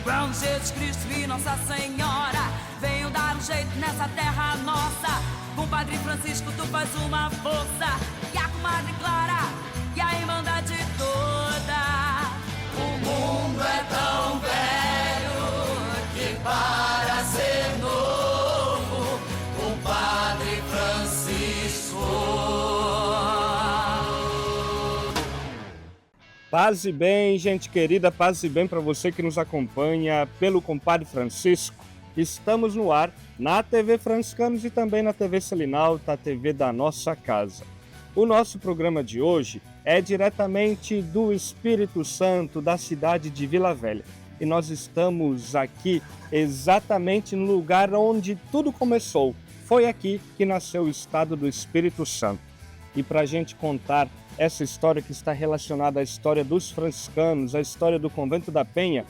Quando Jesus Cristo e Nossa Senhora venham dar um jeito nessa terra nossa, com o Padre Francisco tu faz uma força, e a comadre Clara e a Irmandade toda. O mundo é tão velho que para ser novo, o Padre Francisco. Paz e bem, gente querida, paz e bem para você que nos acompanha pelo Compadre Francisco. Estamos no ar na TV Franciscanos e também na TV Selinalta, a TV da nossa casa. O nosso programa de hoje é diretamente do Espírito Santo, da cidade de Vila Velha. E nós estamos aqui exatamente no lugar onde tudo começou. Foi aqui que nasceu o estado do Espírito Santo. E para a gente contar essa história que está relacionada à história dos franciscanos, à história do Convento da Penha,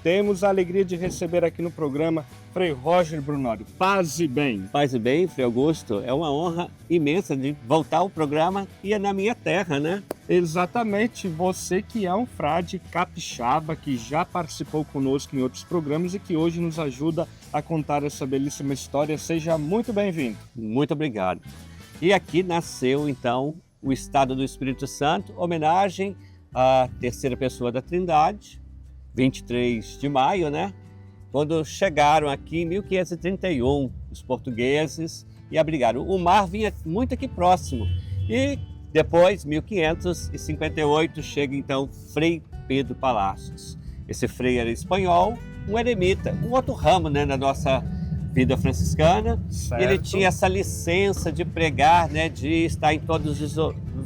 temos a alegria de receber aqui no programa Frei Roger Brunório. Paz e bem. Paz e bem, Frei Augusto. É uma honra imensa de voltar ao programa e é na minha terra, né? Exatamente. Você que é um frade capixaba, que já participou conosco em outros programas e que hoje nos ajuda a contar essa belíssima história. Seja muito bem-vindo. Muito obrigado. E aqui nasceu, então, o Estado do Espírito Santo, homenagem à terceira pessoa da Trindade, 23 de maio, né? Quando chegaram aqui em 1531, os portugueses, e abrigaram. O mar vinha muito aqui próximo. E depois, 1558, chega então Frei Pedro Palacios. Esse frei era espanhol, um eremita, um outro ramo, né, na nossa vida franciscana. Certo. Ele tinha essa licença de pregar, né, de estar em todos os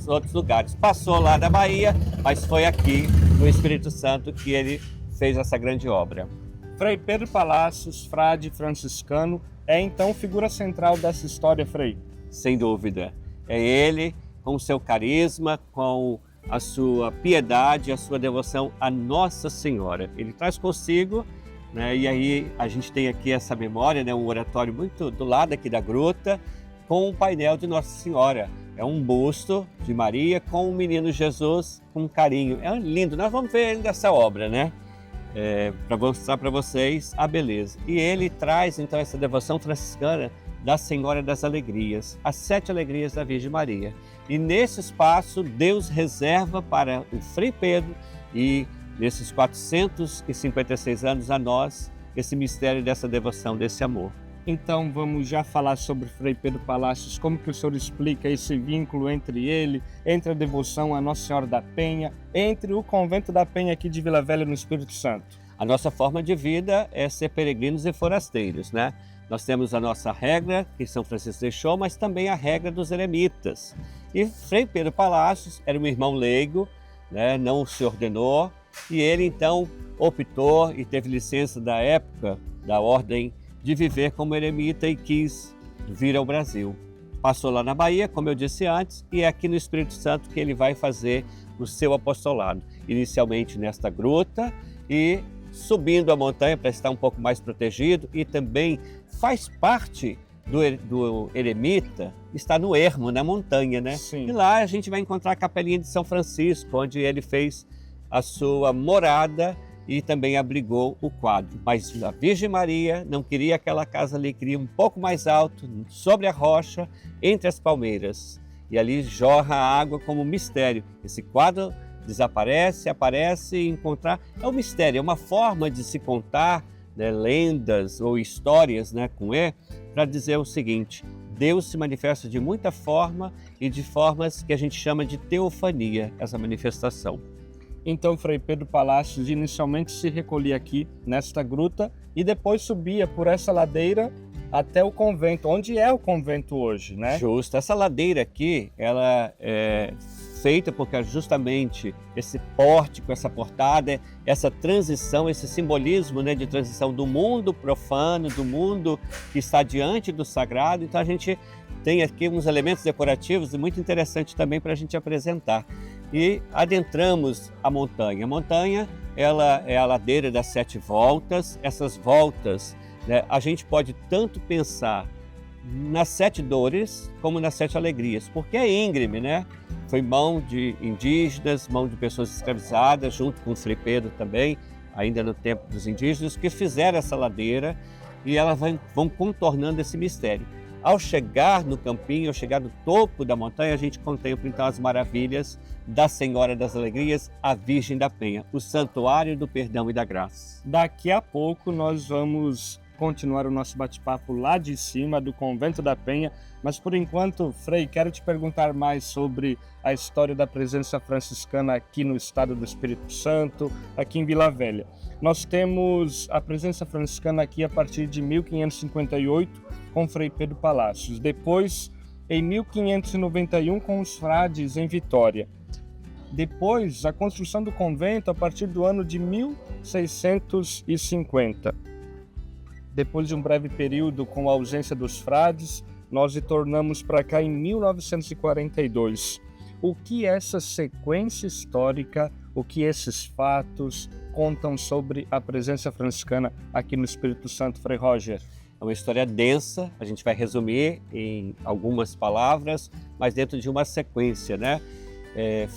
outros lugares. Passou lá da Bahia, mas foi aqui no Espírito Santo que ele fez essa grande obra. Frei Pedro Palacios, frade franciscano, é então figura central dessa história, Frei? Sem dúvida. É ele, com o seu carisma, com a sua piedade, a sua devoção à Nossa Senhora. Ele traz consigo, né, e aí a gente tem aqui essa memória, né, um oratório muito do lado aqui da gruta, com um painel de Nossa Senhora. É um busto de Maria com o menino Jesus com carinho. É lindo. Nós vamos ver ainda essa obra, né? Para mostrar para vocês a beleza. E ele traz então essa devoção franciscana da Senhora das Alegrias, as 7 alegrias da Virgem Maria. E nesse espaço Deus reserva para o Frei Pedro e nesses 456 anos a nós esse mistério dessa devoção, desse amor. Então vamos já falar sobre Frei Pedro Palacios, como que o senhor explica esse vínculo entre ele, entre a devoção à Nossa Senhora da Penha, entre o Convento da Penha aqui de Vila Velha no Espírito Santo? A nossa forma de vida é ser peregrinos e forasteiros, né? Nós temos a nossa regra, que São Francisco deixou, mas também a regra dos eremitas. E Frei Pedro Palacios era um irmão leigo, né? Não se ordenou, e ele então optou e teve licença da época da ordem de viver como eremita e quis vir ao Brasil. Passou lá na Bahia, como eu disse antes, e é aqui no Espírito Santo que ele vai fazer o seu apostolado. Inicialmente nesta gruta e subindo a montanha para estar um pouco mais protegido, e também faz parte do eremita estar no ermo, na montanha, né? Sim. E lá a gente vai encontrar a capelinha de São Francisco, onde ele fez a sua morada e também abrigou o quadro. Mas a Virgem Maria não queria aquela casa ali, queria um pouco mais alto, sobre a rocha, entre as palmeiras. E ali jorra a água como mistério. Esse quadro desaparece, aparece, e encontrar é um mistério, é uma forma de se contar, né, lendas ou histórias, né, com E, para dizer o seguinte: Deus se manifesta de muita forma e de formas que a gente chama de teofania, essa manifestação. Então Frei Pedro Palacios inicialmente se recolhia aqui nesta gruta e depois subia por essa ladeira até o convento, onde é o convento hoje, né? Justo. Essa ladeira aqui, ela é feita porque justamente esse pórtico, essa portada, essa transição, esse simbolismo, né, de transição do mundo profano, do mundo que está diante do sagrado. Então a gente tem aqui uns elementos decorativos muito interessantes também para a gente apresentar. E adentramos a montanha. A montanha, ela é a ladeira das 7 voltas. Essas voltas, né, a gente pode tanto pensar nas 7 dores como nas 7 alegrias, porque é íngreme, né? Foi mão de indígenas, mão de pessoas escravizadas, junto com o Frei Pedro também, ainda no tempo dos indígenas, que fizeram essa ladeira e elas vão contornando esse mistério. Ao chegar no campinho, ao chegar no topo da montanha, a gente contempla então as maravilhas da Senhora das Alegrias, a Virgem da Penha, o Santuário do Perdão e da Graça. Daqui a pouco nós vamos continuar o nosso bate-papo lá de cima do Convento da Penha, mas por enquanto, Frei, quero te perguntar mais sobre a história da presença franciscana aqui no estado do Espírito Santo, aqui em Vila Velha. Nós temos a presença franciscana aqui a partir de 1558 com Frei Pedro Palacios, depois em 1591 com os frades em Vitória. Depois, a construção do convento a partir do ano de 1650. Depois de um breve período com a ausência dos frades, nós retornamos para cá em 1942. O que essa sequência histórica, o que esses fatos contam sobre a presença franciscana aqui no Espírito Santo, Frei Roger? É uma história densa, a gente vai resumir em algumas palavras, mas dentro de uma sequência, né?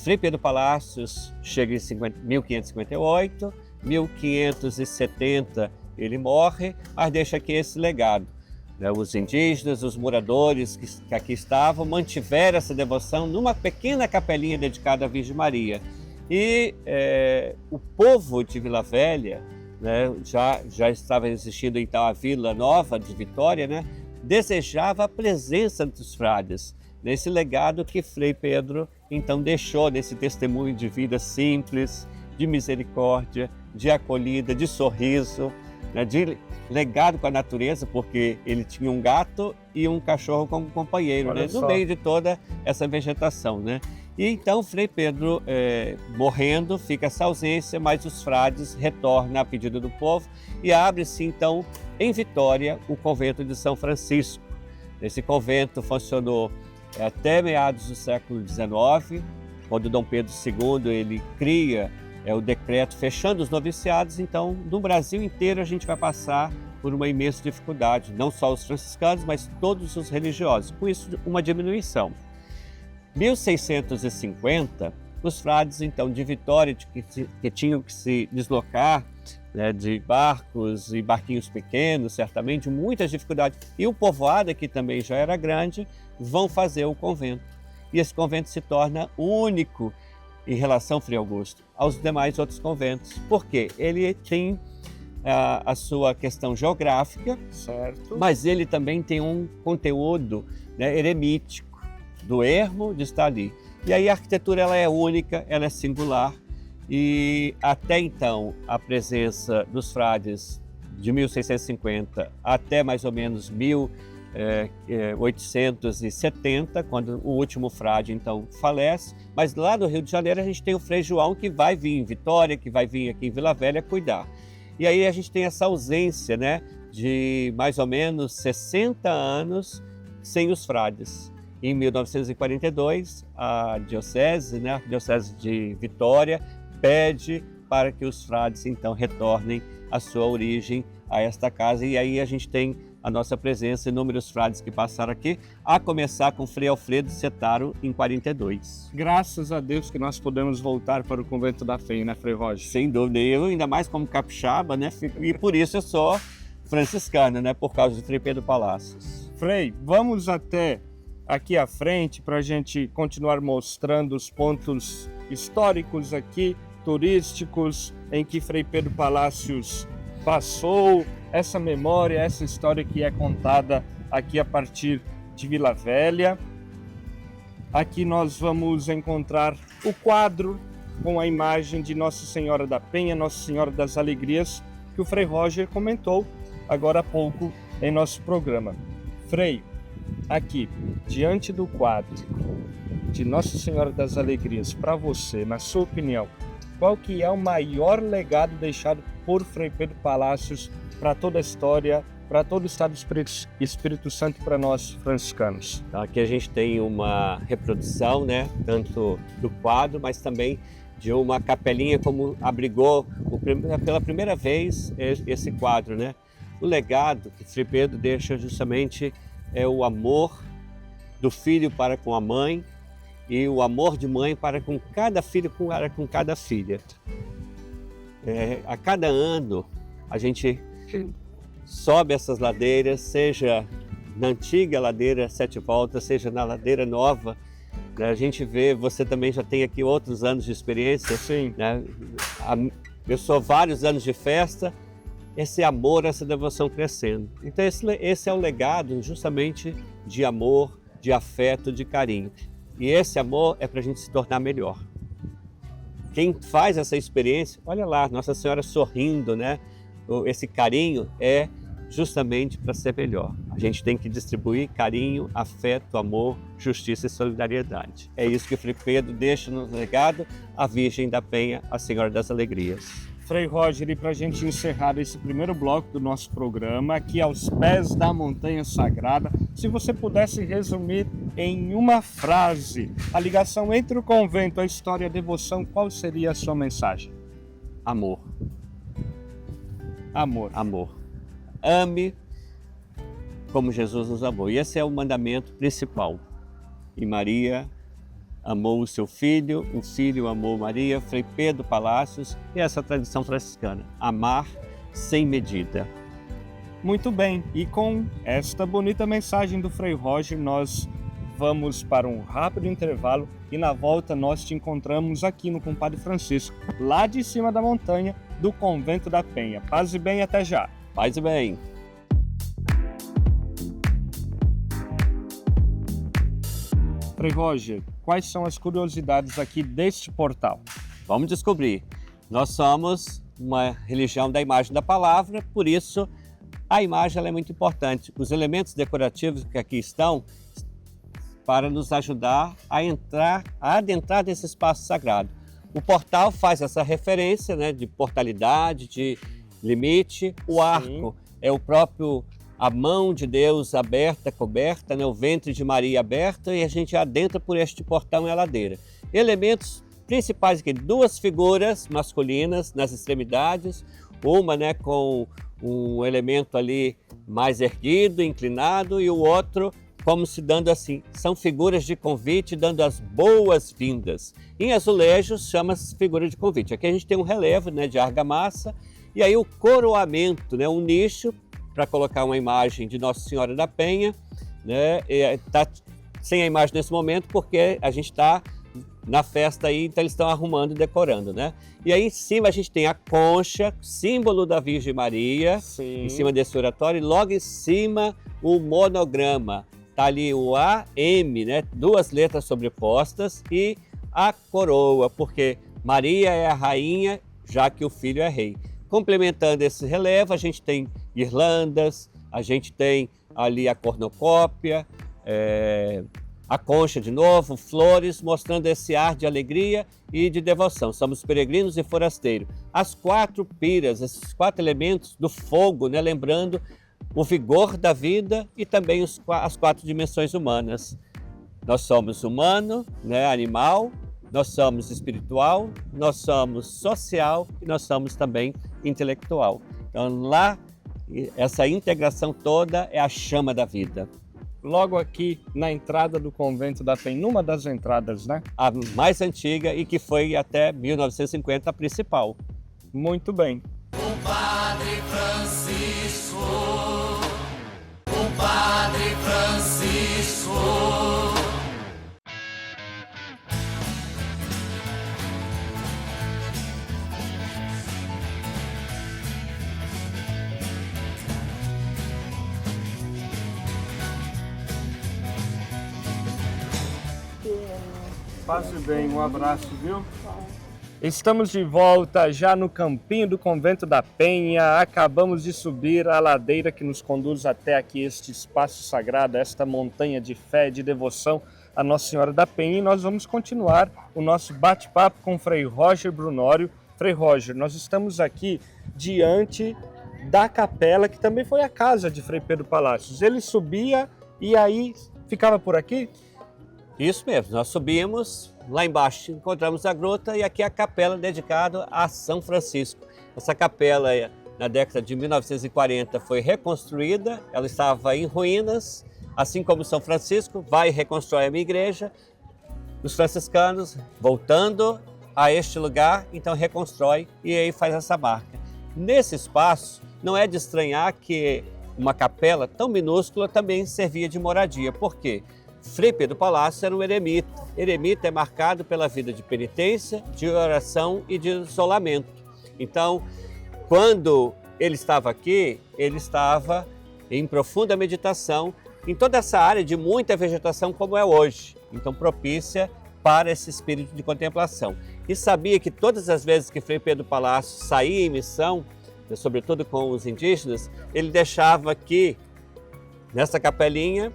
Frei Pedro Palacios chega em 1558, 1570 ele morre, mas deixa aqui esse legado. Os indígenas, os moradores que aqui estavam, mantiveram essa devoção numa pequena capelinha dedicada à Virgem Maria. E o povo de Vila Velha, né, já estava existindo então a Vila Nova de Vitória, né, desejava a presença dos frades, nesse legado que Frei Pedro então deixou, nesse testemunho de vida simples, de misericórdia, de acolhida, de sorriso, né, de legado com a natureza, porque ele tinha um gato e um cachorro como companheiro, né, no meio de toda essa vegetação, né? E então Frei Pedro morrendo, fica essa ausência, mas os frades retornam a pedido do povo e abre-se então em Vitória o convento de São Francisco. Esse convento funcionou até meados do século XIX, quando Dom Pedro II ele cria o decreto fechando os noviciados. Então, no Brasil inteiro a gente vai passar por uma imensa dificuldade, não só os franciscanos, mas todos os religiosos. Com isso, uma diminuição. 1650, os frades, então, de Vitória, que tinham que se deslocar, né, de barcos e barquinhos pequenos, certamente, muitas dificuldades, e o povoado, que também já era grande, vão fazer o convento. E esse convento se torna único em relação, Frei Augusto, aos demais outros conventos. Por quê? Ele tem a sua questão geográfica, certo, mas ele também tem um conteúdo, né, eremítico, do ermo de estar ali. E aí a arquitetura ela é única, ela é singular, e até então a presença dos frades de 1650 até mais ou menos 1870, quando o último frade então falece, mas lá no Rio de Janeiro a gente tem o Frei João que vai vir em Vitória, que vai vir aqui em Vila Velha cuidar. E aí a gente tem essa ausência, né, de mais ou menos 60 anos sem os frades. Em 1942, a diocese, né, a Diocese de Vitória, pede para que os frades então retornem à sua origem, a esta casa, e aí a gente tem a nossa presença, inúmeros frades que passaram aqui, a começar com Frei Alfredo Setaro em 42. Graças a Deus que nós podemos voltar para o Convento da Penha, né, Frei Roger? Sem dúvida, eu ainda mais como capixaba, né, e por isso eu sou franciscano, né, por causa de Frei Pedro Palacios. Frei, vamos até aqui à frente para a gente continuar mostrando os pontos históricos aqui, turísticos, em que Frei Pedro Palacios passou, essa memória, essa história que é contada aqui a partir de Vila Velha. Aqui nós vamos encontrar o quadro com a imagem de Nossa Senhora da Penha, Nossa Senhora das Alegrias, que o Frei Roger comentou agora há pouco em nosso programa. Frei, aqui, diante do quadro de Nossa Senhora das Alegrias, para você, na sua opinião, qual que é o maior legado deixado por Frei Pedro Palacios para toda a história, para todo o estado do Espírito Santo e para nós franciscanos? Então, aqui a gente tem uma reprodução, né, tanto do quadro, mas também de uma capelinha como abrigou pela primeira vez esse quadro, né? O legado que Frei Pedro deixa justamente é o amor do filho para com a mãe e o amor de mãe para com cada filho, para com cada filha. A cada ano a gente sobe essas ladeiras, seja na antiga ladeira Sete Voltas, seja na ladeira nova. A gente vê, você também já tem aqui outros anos de experiência. Sim. Né? Eu sou vários anos de festa, esse amor, essa devoção crescendo. Então esse é o legado justamente de amor, de afeto, de carinho. E esse amor é para a gente se tornar melhor. Quem faz essa experiência, olha lá, Nossa Senhora sorrindo, né? Esse carinho é justamente para ser melhor. A gente tem que distribuir carinho, afeto, amor, justiça e solidariedade. É isso que o Frei Pedro deixa no legado, a Virgem da Penha, a Senhora das Alegrias. Frei Roger, e para a gente encerrar esse primeiro bloco do nosso programa, aqui aos pés da Montanha Sagrada, se você pudesse resumir em uma frase a ligação entre o convento, a história e a devoção, qual seria a sua mensagem? Amor. Amor. Amor. Ame como Jesus nos amou. E esse é o mandamento principal. E Maria amou o seu filho, o filho amou Maria, Frei Pedro Palácios, e essa tradição franciscana, amar sem medida. Muito bem, e com esta bonita mensagem do Frei Roger, nós vamos para um rápido intervalo e na volta nós te encontramos aqui no Compadre Francisco, lá de cima da montanha do Convento da Penha. Paz e bem, até já. Paz e bem. Frei Roger, quais são as curiosidades aqui deste portal? Vamos descobrir. Nós somos uma religião da imagem da palavra, por isso a imagem ela é muito importante. Os elementos decorativos que aqui estão para nos ajudar a adentrar nesse espaço sagrado. O portal faz essa referência, né, de portalidade, de limite. O arco é o próprio a mão de Deus aberta, coberta, né? O ventre de Maria aberta, e a gente adentra por este portão e a ladeira. Elementos principais aqui, duas figuras masculinas nas extremidades, uma, né, com um elemento ali mais erguido, inclinado, e o outro como se dando assim, são figuras de convite dando as boas-vindas. Em azulejos chama-se figura de convite. Aqui a gente tem um relevo, né, de argamassa, e aí o coroamento, né, um nicho para colocar uma imagem de Nossa Senhora da Penha, né? Está sem a imagem nesse momento porque a gente está na festa aí, então eles estão arrumando e decorando, né? E aí em cima a gente tem a concha, símbolo da Virgem Maria, em cima desse oratório, e logo em cima o monograma. Tá ali o AM, né? Duas letras sobrepostas, e a coroa, porque Maria é a rainha, já que o filho é rei. Complementando esse relevo, a gente tem guirlandas, a gente tem ali a cornucópia, a concha de novo, flores, mostrando esse ar de alegria e de devoção. Somos peregrinos e forasteiros. As quatro piras, esses quatro elementos do fogo, né, lembrando o vigor da vida e também as quatro dimensões humanas. Nós somos humano, né, animal, nós somos espiritual, nós somos social e nós somos também intelectual. Então lá, essa integração toda é a chama da vida. Logo aqui na entrada do Convento da Penha, numa das entradas, né? A mais antiga e que foi até 1950 a principal. Muito bem. Compadre Francisco, Compadre Francisco. Passe bem, um abraço, viu? Estamos de volta já no campinho do Convento da Penha. Acabamos de subir a ladeira que nos conduz até aqui, este espaço sagrado, esta montanha de fé, de devoção a Nossa Senhora da Penha. E nós vamos continuar o nosso bate-papo com o Frei Roger Brunório. Frei Roger, nós estamos aqui diante da capela, que também foi a casa de Frei Pedro Palácios. Ele subia e aí ficava por aqui? Isso mesmo, nós subimos, lá embaixo encontramos a gruta e aqui a capela dedicada a São Francisco. Essa capela, na década de 1940, foi reconstruída, ela estava em ruínas, assim como São Francisco vai reconstruir a minha igreja. Os franciscanos, voltando a este lugar, então reconstrói e aí faz essa marca. Nesse espaço, não é de estranhar que uma capela tão minúscula também servia de moradia. Por quê? Frei Pedro Palácio era um eremita. Eremita é marcado pela vida de penitência, de oração e de isolamento. Então, quando ele estava aqui, ele estava em profunda meditação, em toda essa área de muita vegetação como é hoje. Então, propícia para esse espírito de contemplação. E sabia que todas as vezes que Frei Pedro Palácio saía em missão, sobretudo com os indígenas, ele deixava aqui, nessa capelinha,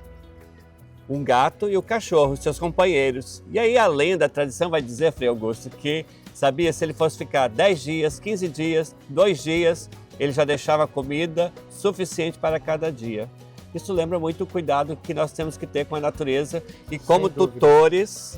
um gato e o cachorro, seus companheiros. E aí a lenda, a tradição vai dizer, Frei Augusto, que sabia se ele fosse ficar 10 dias, 15 dias, 2 dias, ele já deixava comida suficiente para cada dia. Isso lembra muito o cuidado que nós temos que ter com a natureza e como tutores,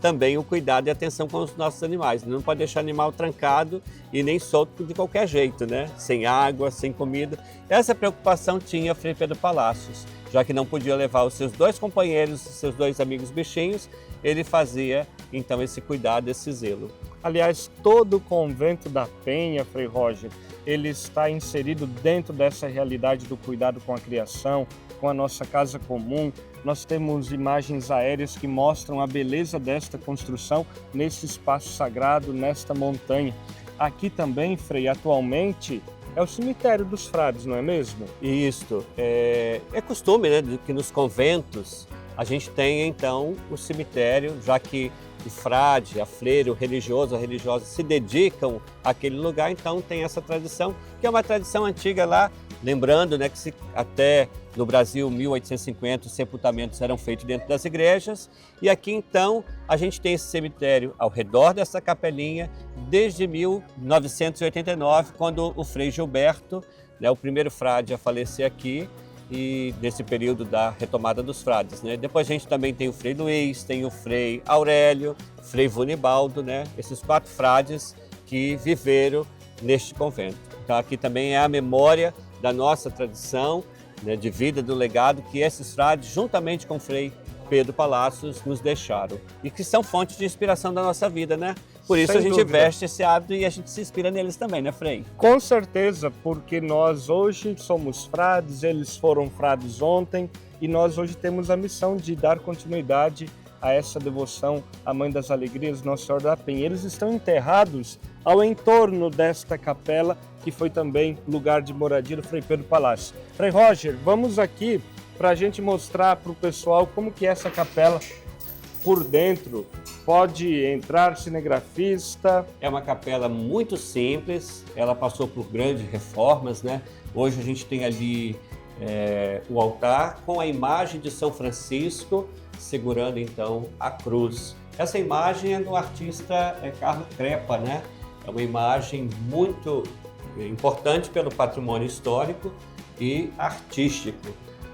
também o cuidado e atenção com os nossos animais. Não pode deixar animal trancado e nem solto de qualquer jeito, né? Sem água, sem comida. Essa preocupação tinha Frei Pedro Palácios. Já que não podia levar os seus 2 companheiros, seus 2 amigos bichinhos, ele fazia então esse cuidado, esse zelo. Aliás, todo o convento da Penha, Frei Roger, ele está inserido dentro dessa realidade do cuidado com a criação, com a nossa casa comum. Nós temos imagens aéreas que mostram a beleza desta construção nesse espaço sagrado, nesta montanha. Aqui também, Frei, atualmente é o cemitério dos frades, não é mesmo? Isto. É costume, né, de que nos conventos a gente tenha então o cemitério, já que o frade, a freira, o religioso, a religiosa se dedicam àquele lugar, então tem essa tradição, que é uma tradição antiga lá, lembrando, né, que até no Brasil, 1850, os sepultamentos eram feitos dentro das igrejas, e aqui então a gente tem esse cemitério ao redor dessa capelinha desde 1989, quando o Frei Gilberto, né, o primeiro frade a falecer aqui, e nesse período da retomada dos frades, né? Depois a gente também tem o Frei Luiz, tem o Frei Aurélio, Frei Vunibaldo, né? Esses 4 frades que viveram neste convento. Então aqui também é a memória da nossa tradição, né, de vida, do legado que esses frades, juntamente com o Frei Pedro Palácios, nos deixaram e que são fontes de inspiração da nossa vida, né? Por isso Sem a gente dúvida. veste esse hábito e a gente se inspira neles também, né, Frei? Com certeza, porque nós hoje somos frades, eles foram frades ontem e nós hoje temos a missão de dar continuidade a essa devoção à Mãe das Alegrias, Nossa Senhora da Penha. Eles estão enterrados ao entorno desta capela, que foi também lugar de moradia do Frei Pedro Palácio. Frei Roger, vamos aqui para a gente mostrar para o pessoal como que é essa capela por dentro. Pode entrar cinegrafista. É uma capela muito simples, ela passou por grandes reformas, né? Hoje a gente tem ali o altar com a imagem de São Francisco segurando então a cruz. Essa imagem é do artista Carlo Crepa, né? É uma imagem muito importante pelo patrimônio histórico e artístico.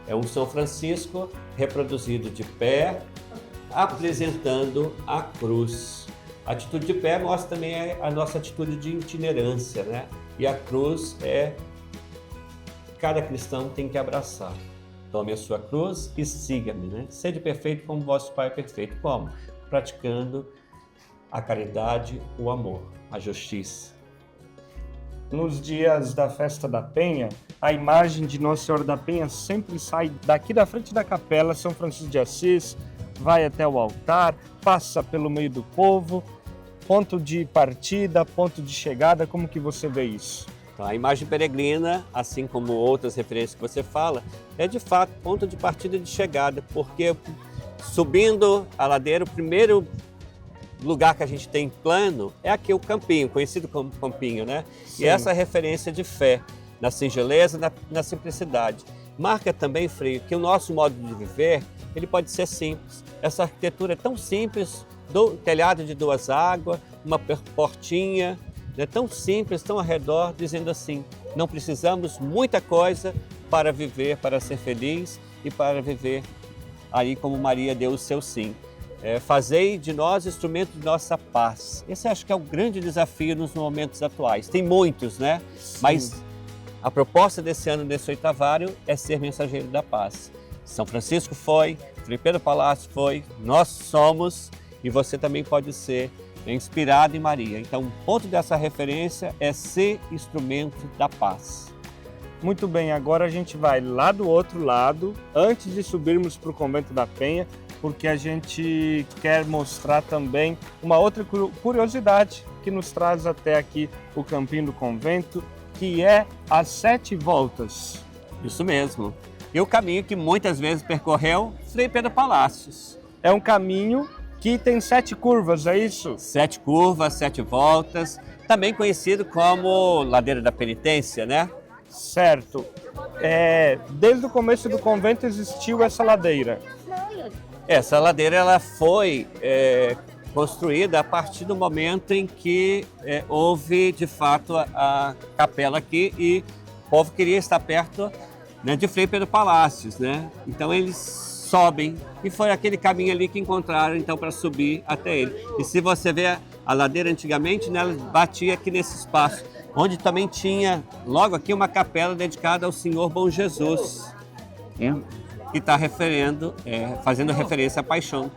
É um São Francisco reproduzido de pé, apresentando a cruz. A atitude de pé mostra também a nossa atitude de itinerância, né? E a cruz cada cristão tem que abraçar. Tome a sua cruz e siga-me, né? Sede perfeito como vosso Pai é perfeito. Como? Praticando a caridade, o amor, a justiça. Nos dias da Festa da Penha, a imagem de Nossa Senhora da Penha sempre sai daqui da frente da capela São Francisco de Assis, vai até o altar, passa pelo meio do povo, ponto de partida, ponto de chegada, como que você vê isso? Então, a imagem peregrina, assim como outras referências que você fala, é de fato ponto de partida e de chegada, porque subindo a ladeira, o primeiro lugar que a gente tem plano é aqui o Campinho, conhecido como Campinho, né? Sim. E essa referência de fé, na singeleza, na simplicidade. Marca também, Frei, que o nosso modo de viver, ele pode ser simples. Essa arquitetura é tão simples, do telhado de 2 águas, uma portinha, né, tão simples, tão ao redor, dizendo assim, não precisamos muita coisa para viver, para ser feliz e para viver aí como Maria deu o seu sim. Fazei de nós instrumento de nossa paz. Esse acho que é o grande desafio nos momentos atuais. Tem muitos, né? Sim. Mas a proposta desse ano, desse 8º, é ser mensageiro da paz. São Francisco foi, Frei Pedro Palácio foi, nós somos e você também pode ser é inspirado em Maria. Então, o ponto dessa referência é ser instrumento da paz. Muito bem, agora a gente vai lá do outro lado, antes de subirmos para o Convento da Penha, porque a gente quer mostrar também uma outra curiosidade que nos traz até aqui o Campinho do Convento, que é as 7 voltas. Isso mesmo. E o caminho que muitas vezes percorreu Frei Pedro Palácios. É um caminho que tem 7 curvas, é isso? 7 curvas, 7 voltas, também conhecido como Ladeira da Penitência, né? Certo. Desde o começo do convento existiu essa ladeira. Essa ladeira ela foi construída a partir do momento em que houve, de fato, a capela aqui e o povo queria estar perto, né, de Frei Pedro Palácios, né? Então eles sobem e foi aquele caminho ali que encontraram então para subir até ele. E se você vê a ladeira antigamente, né, ela batia aqui nesse espaço, onde também tinha logo aqui uma capela dedicada ao Senhor Bom Jesus, que está fazendo referência à paixão.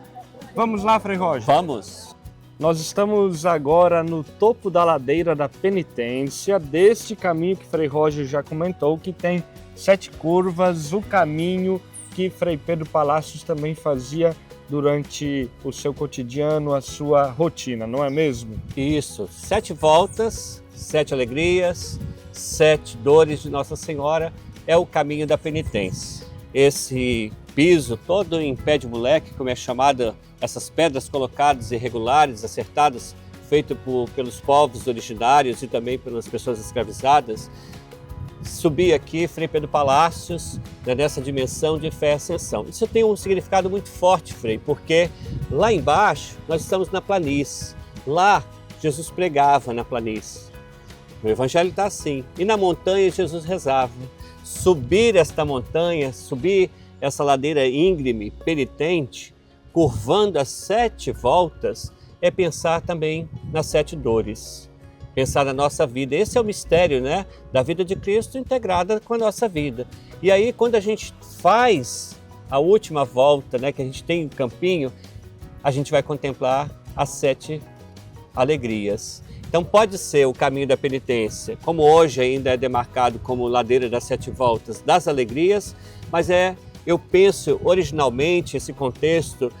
Vamos lá, Frei Roger? Vamos! Nós estamos agora no topo da Ladeira da Penitência, deste caminho que Frei Roger já comentou, que tem 7 curvas, o caminho que Frei Pedro Palácios também fazia durante o seu cotidiano, a sua rotina, não é mesmo? Isso, 7 voltas, 7 alegrias, 7 dores de Nossa Senhora, é o caminho da penitência. Esse piso todo em pé de moleque, como é chamado, essas pedras colocadas irregulares, acertadas, feito pelos povos originários e também pelas pessoas escravizadas, subir aqui, Frei Pedro Palácios, né, nessa dimensão de fé e ascensão. Isso tem um significado muito forte, Frei, porque lá embaixo nós estamos na planície. Lá Jesus pregava na planície. O Evangelho está assim. E na montanha Jesus rezava. Subir esta montanha, subir essa ladeira íngreme, penitente, curvando as 7 voltas, é pensar também nas 7 dores. Pensar na nossa vida. Esse é o mistério, né, da vida de Cristo integrada com a nossa vida. E aí, quando a gente faz a última volta, né, que a gente tem um campinho, a gente vai contemplar as 7 alegrias. Então pode ser o caminho da penitência, como hoje ainda é demarcado como ladeira das 7 voltas das alegrias, mas eu penso originalmente esse contexto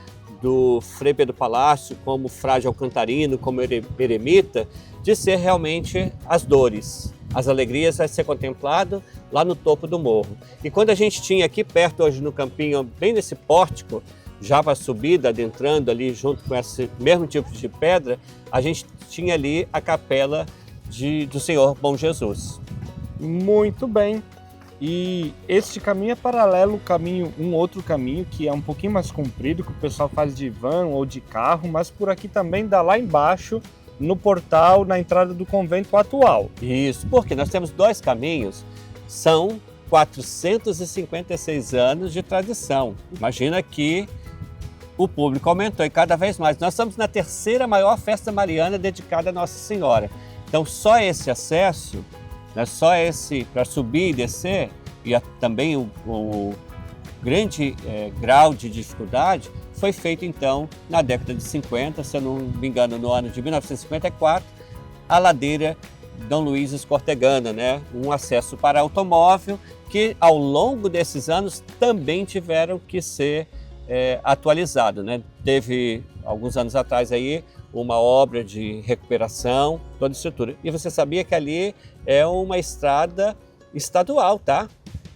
do Frei Pedro Palácio como frade alcantarino, como eremita, de ser realmente as dores. As alegrias vai ser contemplado lá no topo do morro. E quando a gente tinha aqui perto hoje no campinho, bem nesse pórtico, já para subida, adentrando ali junto com esse mesmo tipo de pedra, a gente tinha ali a capela do Senhor Bom Jesus. Muito bem. E este caminho é paralelo um outro caminho que é um pouquinho mais comprido, que o pessoal faz de van ou de carro, mas por aqui também dá lá embaixo, no portal, na entrada do convento atual. Isso, porque nós temos 2 caminhos, são 456 anos de tradição. Imagina que o público aumentou e cada vez mais. Nós estamos na 3ª maior festa mariana dedicada a Nossa Senhora. Então só esse acesso, né, só esse para subir e descer, e também o grande grau de dificuldade, foi feito então na década de 50, se eu não me engano, no ano de 1954, a ladeira Dom Luiz Escortegana, né? Um acesso para automóvel que ao longo desses anos também tiveram que ser atualizado, né? Teve alguns anos atrás aí uma obra de recuperação, toda a estrutura. E você sabia que ali é uma estrada estadual, tá?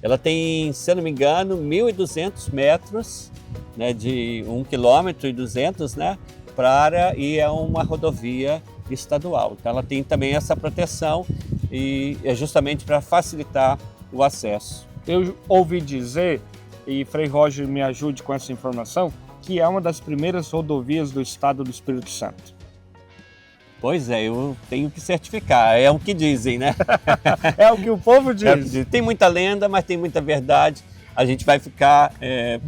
Ela tem, se eu não me engano, 1.200 metros, né, de 1,2 km, né, e é uma rodovia estadual. Então ela tem também essa proteção e é justamente para facilitar o acesso. Eu ouvi dizer, e Frei Roger me ajude com essa informação, que é uma das primeiras rodovias do estado do Espírito Santo. Pois é, eu tenho que certificar, é o que dizem, né? É o que o povo diz. Tem muita lenda, mas tem muita verdade. A gente vai ficar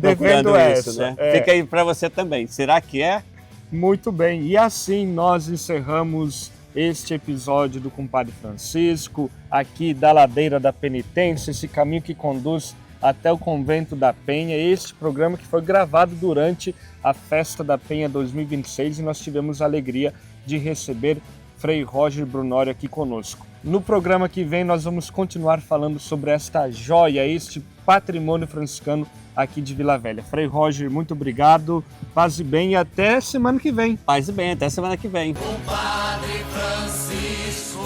procurando isso, né? Fica aí para você também. Será que é? Muito bem. E assim nós encerramos este episódio do Compadre Francisco, aqui da Ladeira da Penitência, esse caminho que conduz até o Convento da Penha, este programa que foi gravado durante a Festa da Penha 2026 e nós tivemos a alegria de receber Frei Roger Brunório aqui conosco. No programa que vem nós vamos continuar falando sobre esta joia, este patrimônio franciscano aqui de Vila Velha. Frei Roger, muito obrigado, paz e bem e até semana que vem. Paz e bem, até semana que vem. Compadre Francisco.